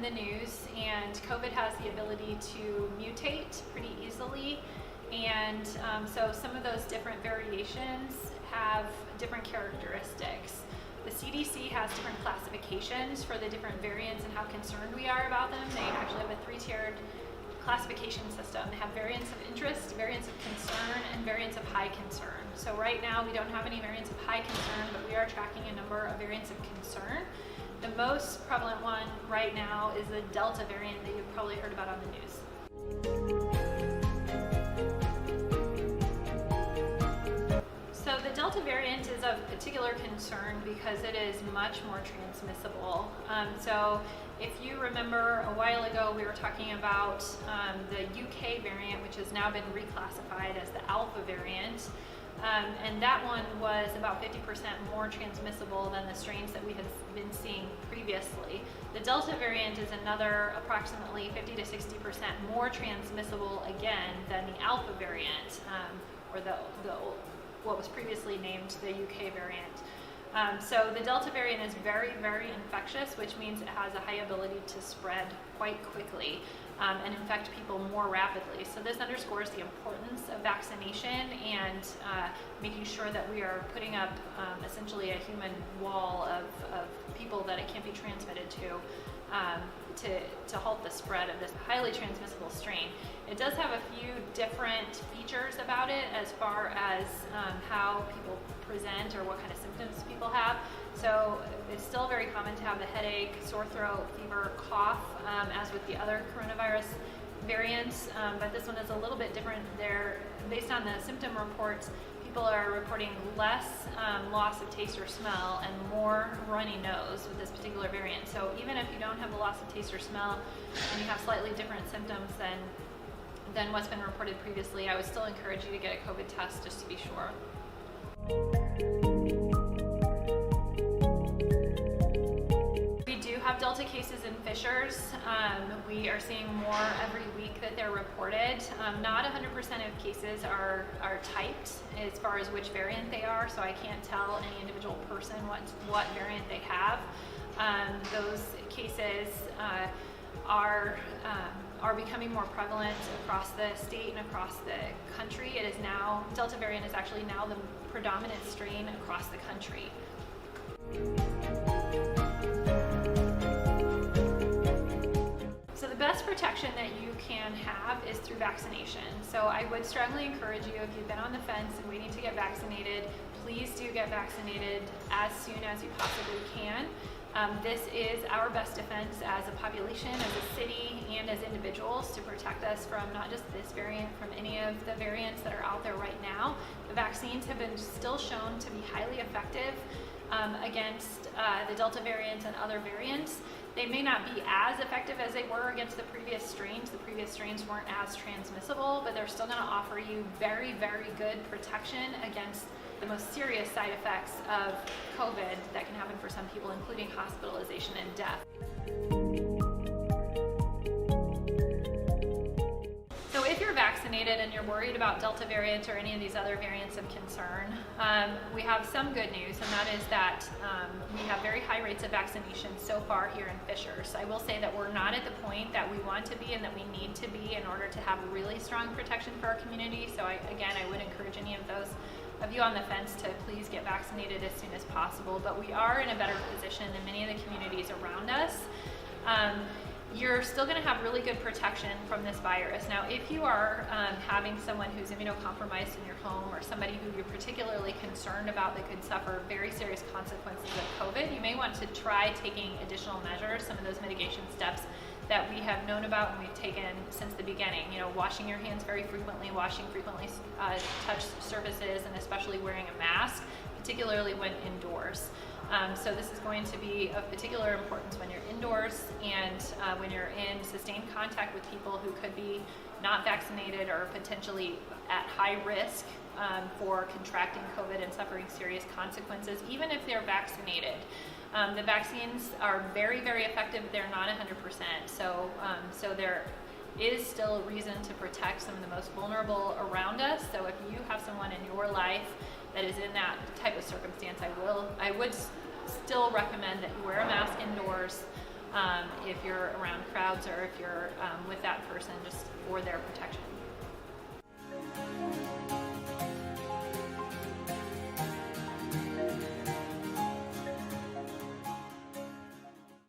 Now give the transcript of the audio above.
the news, and COVID has the ability to mutate pretty easily. And so some of those different variations have different characteristics. The CDC has different classifications for the different variants and how concerned we are about them. They actually have a 3-tiered classification system. They have variants of interest, variants of concern, and variants of high concern. So right now we don't have any variants of high concern, but we are tracking a number of variants of concern. The most prevalent one right now is the Delta variant that you've probably heard about on the news. So the Delta variant is of particular concern because it is much more transmissible. So if you remember a while ago, we were talking about the UK variant, which has now been reclassified as the Alpha variant. And that one was about 50% more transmissible than the strains that we had been seeing previously. The Delta variant is another approximately 50 to 60% more transmissible again than the Alpha variant, or what was previously named the UK variant. So the Delta variant is very, very infectious, which means it has a high ability to spread quite quickly and infect people more rapidly. So this underscores the importance of vaccination and making sure that we are putting up essentially a human wall of people that it can't be transmitted to halt the spread of this highly transmissible strain. It does have a few different features about it as far as how people present or what kind of symptoms people have. So it's still very common to have the headache, sore throat, fever, cough, as with the other coronavirus variants, but this one is a little bit different. Based on the symptom reports, people are reporting less loss of taste or smell and more runny nose with this particular variant. So even if you don't have the loss of taste or smell and you have slightly different symptoms than what's been reported previously, I would still encourage you to get a COVID test just to be sure. We do have Delta cases in Fishers. We are seeing more every week that they're reported. Not 100% of cases are typed as far as which variant they are, so I can't tell any individual person what variant they have. Those cases are becoming more prevalent across the state and across the country. It is now, Delta variant is actually now the predominant strain across the country. So the best protection that you can have is through vaccination. So I would strongly encourage you, if you've been on the fence and waiting to get vaccinated, please do get vaccinated as soon as you possibly can. This is our best defense as a population, as a city, and as individuals to protect us from not just this variant, from any of the variants that are out there right now. The vaccines have been still shown to be highly effective against the Delta variant and other variants. They may not be as effective as they were against the previous strains. The previous strains weren't as transmissible, but they're still going to offer you very, very good protection against the most serious side effects of COVID that can happen for some people, including hospitalization and death. So if you're vaccinated and you're worried about Delta variant or any of these other variants of concern, we have some good news, and that is that we have very high rates of vaccination so far here in Fishers. I will say that we're not at the point that we want to be and that we need to be in order to have really strong protection for our community. So I would encourage any of those of you on the fence to please get vaccinated as soon as possible. But we are in a better position than many of the communities around us. You're still going to have really good protection from this virus. Now, if you are having someone who's immunocompromised in your home, or somebody who you're particularly concerned about that could suffer very serious consequences of COVID, you may want to try taking additional measures, some of those mitigation steps that we have known about and we've taken since the beginning. Washing your hands very frequently, touch surfaces, and especially wearing a mask, particularly when indoors. So this is going to be of particular importance when you're indoors and when you're in sustained contact with people who could be not vaccinated or potentially at high risk for contracting COVID and suffering serious consequences, even if they're vaccinated. The vaccines are very, very effective. They're not 100%. So there is still a reason to protect some of the most vulnerable around us. So if you have someone in your life that is in that type of circumstance, I would still recommend that you wear a mask indoors, if you're around crowds or if you're with that person, just for their protection.